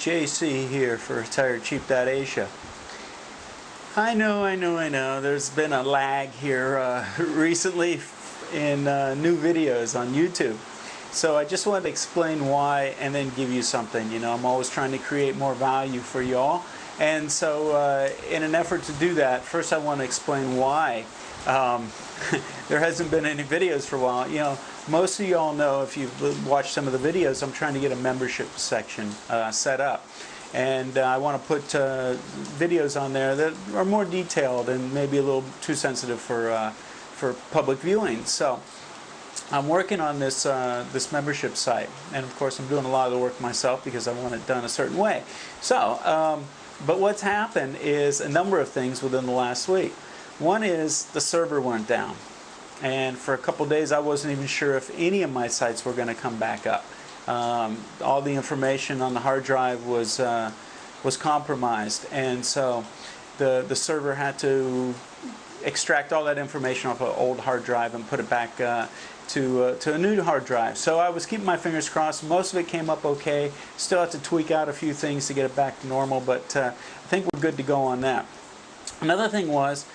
JC here for TiredCheap.Asia. I know. There's been a lag here recently in new videos on YouTube. So I just wanted to explain why and then give you something. You know, I'm always trying to create more value for y'all. And so in an effort to do that, first I want to explain why there hasn't been any videos for a while. You know, most of y'all know, if you've watched some of the videos, I'm trying to get a membership section set up. And I want to put videos on there that are more detailed and maybe a little too sensitive for public viewing. So I'm working on this this membership site, and of course I'm doing a lot of the work myself because I want it done a certain way. So, but what's happened is a number of things within the last week. One is the server went down, and for a couple days I wasn't even sure if any of my sites were going to come back up. All the information on the hard drive was compromised, and so the server had to extract all that information off an old hard drive and put it back to a new hard drive. So I was keeping my fingers crossed. Most of it came up okay. Still have to tweak out a few things to get it back to normal, but I think we're good to go on that. Another thing was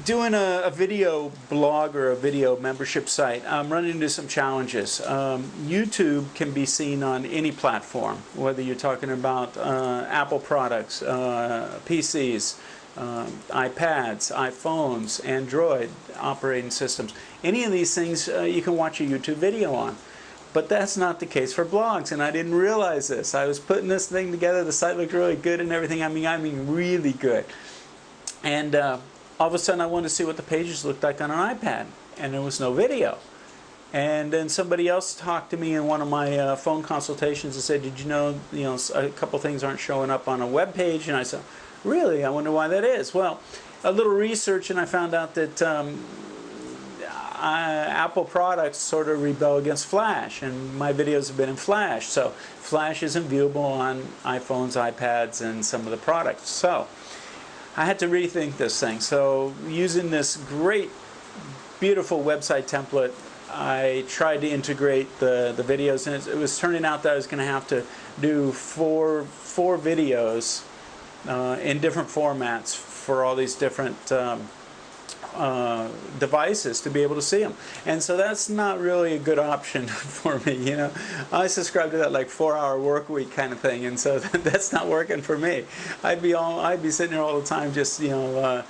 doing a video blog or a video membership site. I'm running into some challenges. YouTube can be seen on any platform, whether you're talking about Apple products, PCs, iPads, iPhones, Android operating systems. Any of these things you can watch a YouTube video on. But that's not the case for blogs, and I didn't realize this. I was putting this thing together, the site looked really good and everything. I mean really good. And all of a sudden I wanted to see what the pages looked like on an iPad, and there was no video. And then somebody else talked to me in one of my phone consultations and said, did you know, a couple things aren't showing up on a web page? And I said, really? I wonder why that is. Well, a little research, and I found out that Apple products sort of rebel against Flash, and my videos have been in Flash. So Flash isn't viewable on iPhones, iPads, and some of the products. So I had to rethink this thing. So using this great, beautiful website template, I tried to integrate the videos, and it was turning out that I was going to have to do four videos in different formats for all these different devices to be able to see them. And so that's not really a good option for me, you know. I subscribe to that like 4-hour work week kind of thing, and so that's not working for me. I'd be sitting there all the time just, you know,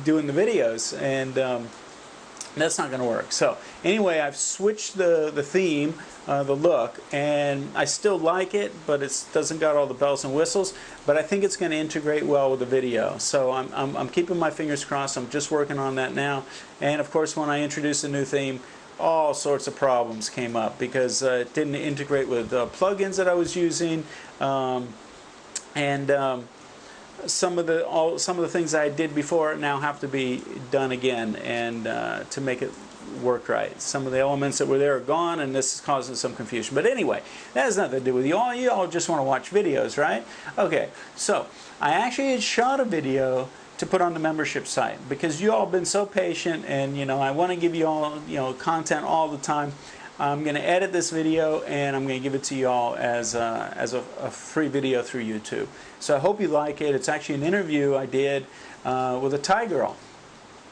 doing the videos, and that's not going to work. So anyway, I've switched the theme, the look, and I still like it, but it doesn't got all the bells and whistles. But I think it's going to integrate well with the video. So I'm keeping my fingers crossed. I'm just working on that now. And of course, when I introduced the new theme, all sorts of problems came up because it didn't integrate with plugins that I was using, some of the things I did before now have to be done again, and to make it work right. Some of the elements that were there are gone, and this is causing some confusion. But anyway, that has nothing to do with you all. You all just want to watch videos, right? Okay, so I actually had shot a video to put on the membership site because you all have been so patient, and you know, I want to give you all, you know, content all the time. I'm going to edit this video, and I'm going to give it to you all as a free video through YouTube. So I hope you like it. It's actually an interview I did with a Thai girl.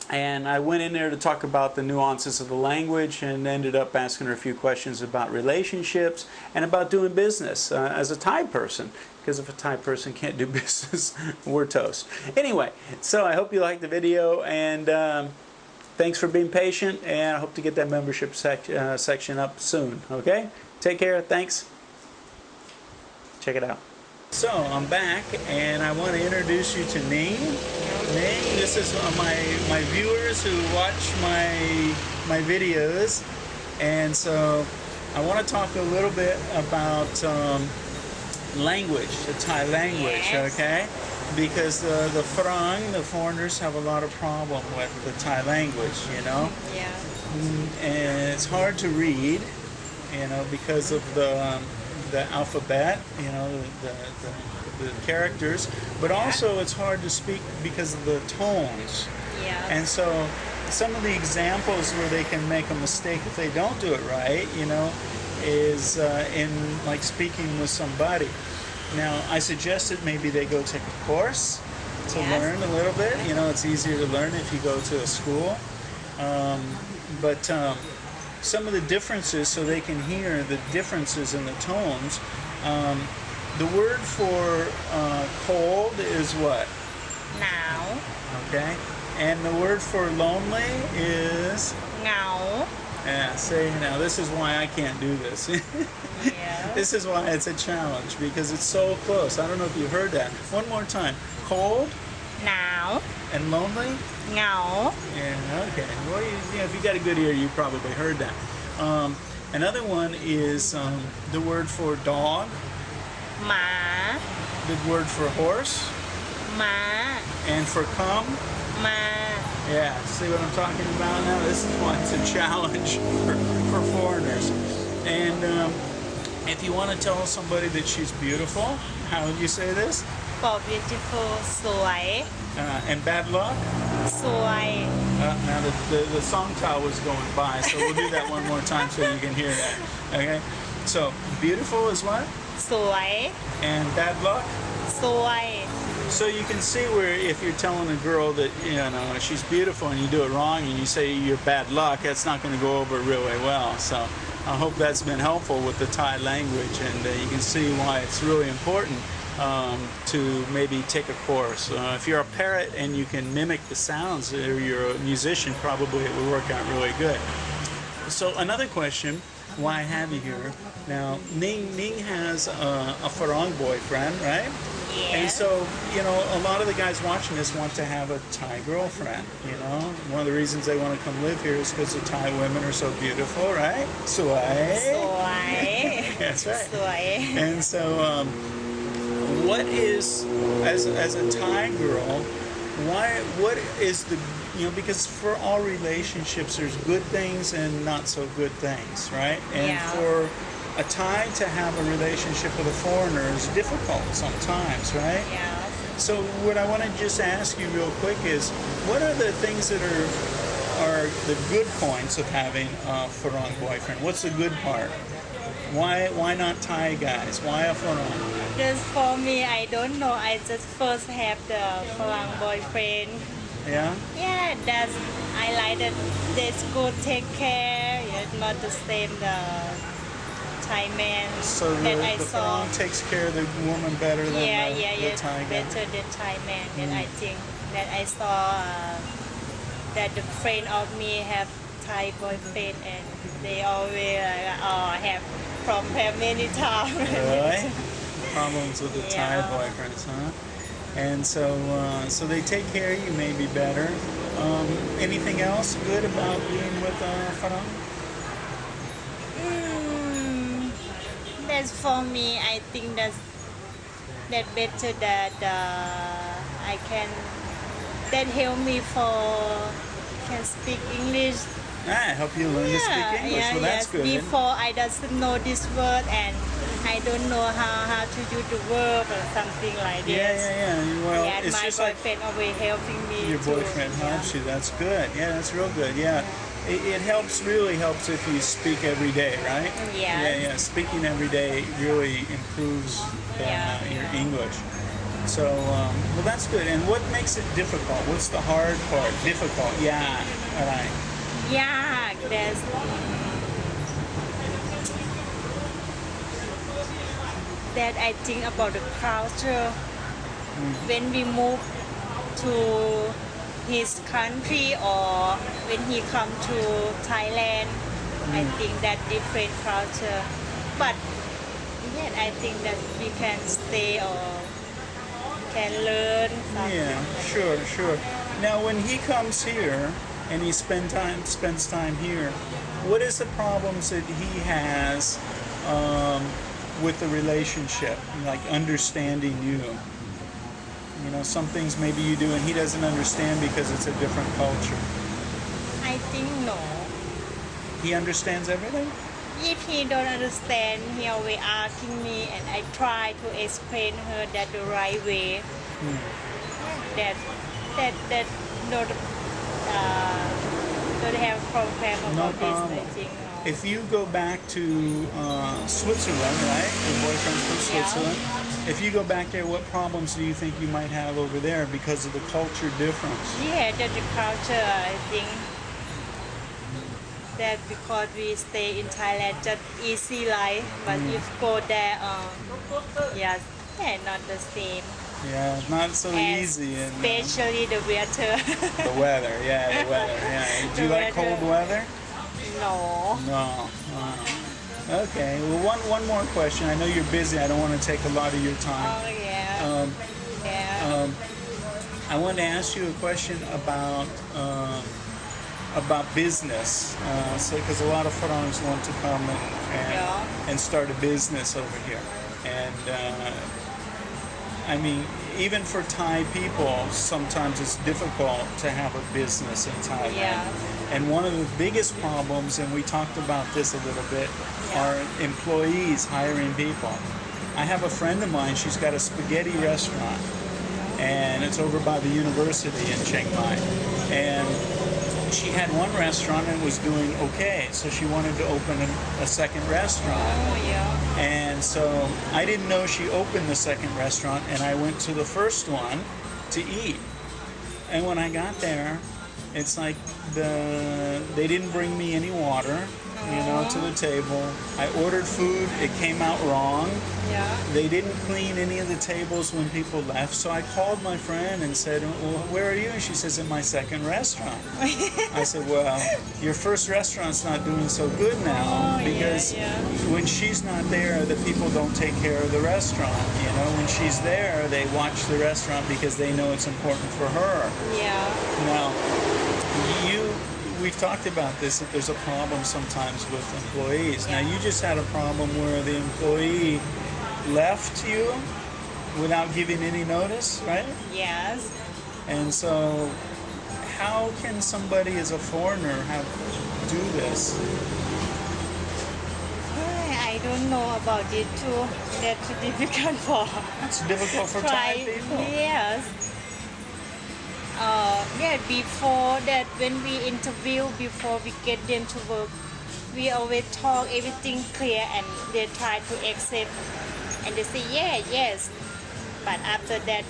And I went in there to talk about the nuances of the language, and ended up asking her a few questions about relationships and about doing business as a Thai person. Because if a Thai person can't do business, we're toast. Anyway, so I hope you liked the video, and thanks for being patient, and I hope to get that membership section up soon. Okay? Take care. Thanks. Check it out. So I'm back, and I want to introduce you to Ning. Ning, this is my viewers who watch my videos, and so I want to talk a little bit about language, the Thai language. Yes. Okay? Because the foreigners have a lot of problem with the Thai language, you know. Yeah. And it's hard to read, you know, because of the alphabet, you know, the characters, but also it's hard to speak because of the tones. Yeah. And so some of the examples where they can make a mistake if they don't do it right, you know, is in like speaking with somebody. Now, I suggested maybe they go take a course to learn a little bit. You know, it's easier to learn if you go to a school. But some of the differences, so they can hear the differences in the tones. The word for cold is what? Now. Okay. And the word for lonely is? Ngao. Yeah, see, now this is why I can't do this. Yeah. This is why it's a challenge, because it's so close. I don't know if you heard that. One more time. Cold Now. and lonely? Ngao. Yeah, okay. Well, if you got a good ear, you probably heard that. Another one is the word for dog, Ma. the word for horse, Ma. and for come. Ma. Yeah, see what I'm talking about now? This is why it's a challenge for foreigners. And if you want to tell somebody that she's beautiful, how would you say this? For beautiful. Soi. And bad luck? Soi. Now the song towel was going by, so we'll do that one more time so you can hear that. Okay? So, beautiful is what? Soi. And bad luck? Soi. So you can see where if you're telling a girl that, you know, she's beautiful and you do it wrong and you say you're bad luck, that's not going to go over really well. So I hope that's been helpful with the Thai language, and you can see why it's really important to maybe take a course. If you're a parrot and you can mimic the sounds, or you're a musician, probably it would work out really good. So another question, why I have you here. Now, Ning has a Farang boyfriend, right? Yeah. And so, you know, a lot of the guys watching this want to have a Thai girlfriend, you know? One of the reasons they want to come live here is because the Thai women are so beautiful, right? Suai. Soi. That's right. Soi. And so, what is, as a Thai girl, what is the, you know, because for all relationships there's good things and not so good things, right? And Yeah. for a Thai to have a relationship with a foreigner is difficult sometimes, right? Yeah. So what I want to just ask you real quick is, what are the things that are the good points of having a foreign boyfriend? What's the good part? Why not Thai guys? Why a foreign? Just for me, I don't know. I just first have the Farang boyfriend. Yeah? Yeah, that's I like that. That's good. Take care. Yeah, not the same the Thai man So that I the saw. foreign takes care of the woman better than the Thai guy? Better than Thai man. That I think that I saw that the friend of me have Thai boyfriend, and they always have problem many times. Really? Problems with the Thai Yeah. boyfriends, huh? And so, so they take care of you maybe better. Anything else good about being with Farang? That's for me. I think that better that I can that help me for can speak English. Help you learn to speak English. Well, that's good. Before I doesn't know this word, and I don't know how to use the verb or something like this. Yeah. Well, Yeah, and it's my just like boyfriend always helping me. your too. boyfriend helps you. That's good. Yeah, that's real good. Yeah. It helps, really helps if you speak every day, right? Yeah. Yeah. Speaking every day really improves your English. So, well, that's good. And what makes it difficult? What's the hard part? Difficult. Yeah. All right. Yeah, there's that I think about the culture. When we move to his country or when he come to Thailand, I think that different culture. But yet I think that we can stay or can learn something. Yeah, sure. Now, when he comes here and he spends time here, what is the problems that he has with the relationship, like understanding you? You know, some things maybe you do and he doesn't understand because it's a different culture. I think no. He understands everything? If he don't understand, he always asking me, and I try to explain her that the right way. That don't have problem No about problem. this. I think no. if you go back to Switzerland, right? Your boyfriend's from Yeah. Switzerland. If you go back there, what problems do you think you might have over there because of the culture difference? Yeah, that the culture, I think that because we stay in Thailand, just easy life, but if go there, yeah, they're not the same. Yeah, not so And easy. And especially the weather. the weather, yeah, the weather, yeah. Do you The like cold weather? No. No. Okay. Well, one more question. I know you're busy. I don't want to take a lot of your time. Oh yeah. Um, Yeah. I wanted to ask you a question about business. So, because a lot of Farangs want to come Yeah. and start a business over here, and I mean, even for Thai people, sometimes it's difficult to have a business in Thailand. Yeah. And one of the biggest problems, and we talked about this a little bit, Yeah. are employees hiring people. I have a friend of mine, she's got a spaghetti restaurant, and it's over by the university in Chiang Mai. And she had one restaurant and was doing okay, so she wanted to open a second restaurant. Oh yeah. And so I didn't know she opened the second restaurant, and I went to the first one to eat. And when I got there, it's like they didn't bring me any water, to the table. I ordered food, it came out wrong. Yeah. They didn't clean any of the tables when people left, so I called my friend and said, well, where are you? And she says, in my second restaurant. I said, well, your first restaurant's not doing so good now, Oh, because yeah. when she's not there, the people don't take care of the restaurant. When she's there, they watch the restaurant because they know it's important for her. Yeah. Now, we've talked about this, that there's a problem sometimes with employees. Now, you just had a problem where the employee left you without giving any notice, right? Yes. And so, how can somebody as a foreigner do this? I don't know about it too. That's difficult for It's difficult for Thai people. Yes. Yeah, before that, when we interview, before we get them to work, we always talk everything clear, and they try to accept, and they say yes. But after that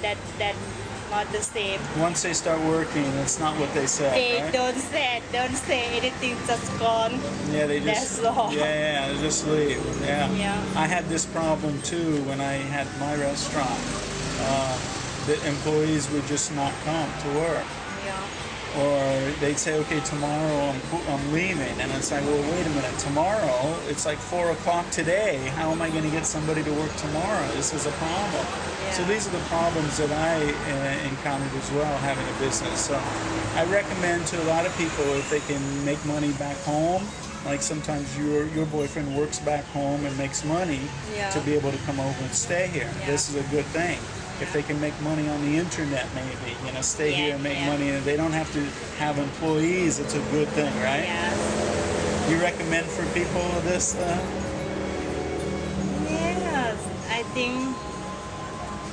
not the same. Once they start working, it's not what they say. They right? don't say anything, just gone. Yeah, they just That's all. yeah, they just leave. Yeah. Yeah. I had this problem too when I had my restaurant. The employees would just not come to work, Yeah. or they'd say, "Okay, tomorrow I'm leaving," and it's like, "Well, wait a minute. Tomorrow it's like 4 o'clock today. How am I going to get somebody to work tomorrow? This is a problem." So Yeah. these are the problems that I encountered as well having a business. So I recommend to a lot of people, if they can make money back home, like sometimes your boyfriend works back home and makes money Yeah. to be able to come over and stay here. Yeah. This is a good thing. If they can make money on the internet, maybe, stay Yeah, here and make yeah. money, and they don't have to have employees, it's a good thing, right? Yes. You recommend for people this? Yes, I think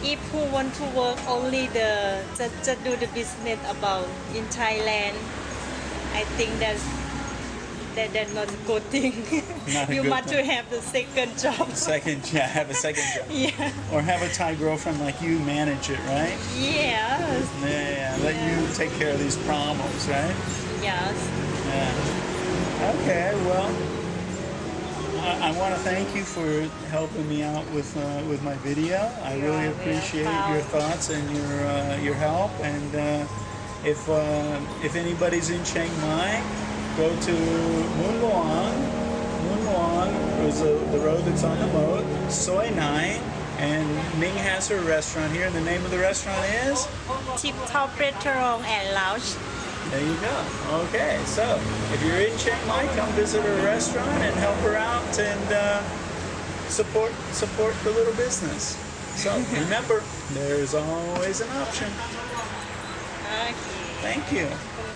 if who want to work only just do the business about in Thailand, I think that's not a good thing. Not a You good must to thing. have the second job. Have a second job. Yeah. Or have a Thai girlfriend like you manage it, right? Yes. Yeah, let you take care of these problems, right? Yes. Yeah. Okay, well, I want to thank you for helping me out with my video. I You're really appreciate welcome. your thoughts and your help. And if anybody's in Chiang Mai, go to Moon Luang. Moon Luang is the road that's on the moat. Soi Nai, and Ming has her restaurant here. And the name of the restaurant is? Tip Top Restaurant and Lounge. There you go. Okay, so if you're in Chiang Mai, come visit her restaurant and help her out and support the little business. So remember, there's always an option. Okay. Thank you. ขอบคุณ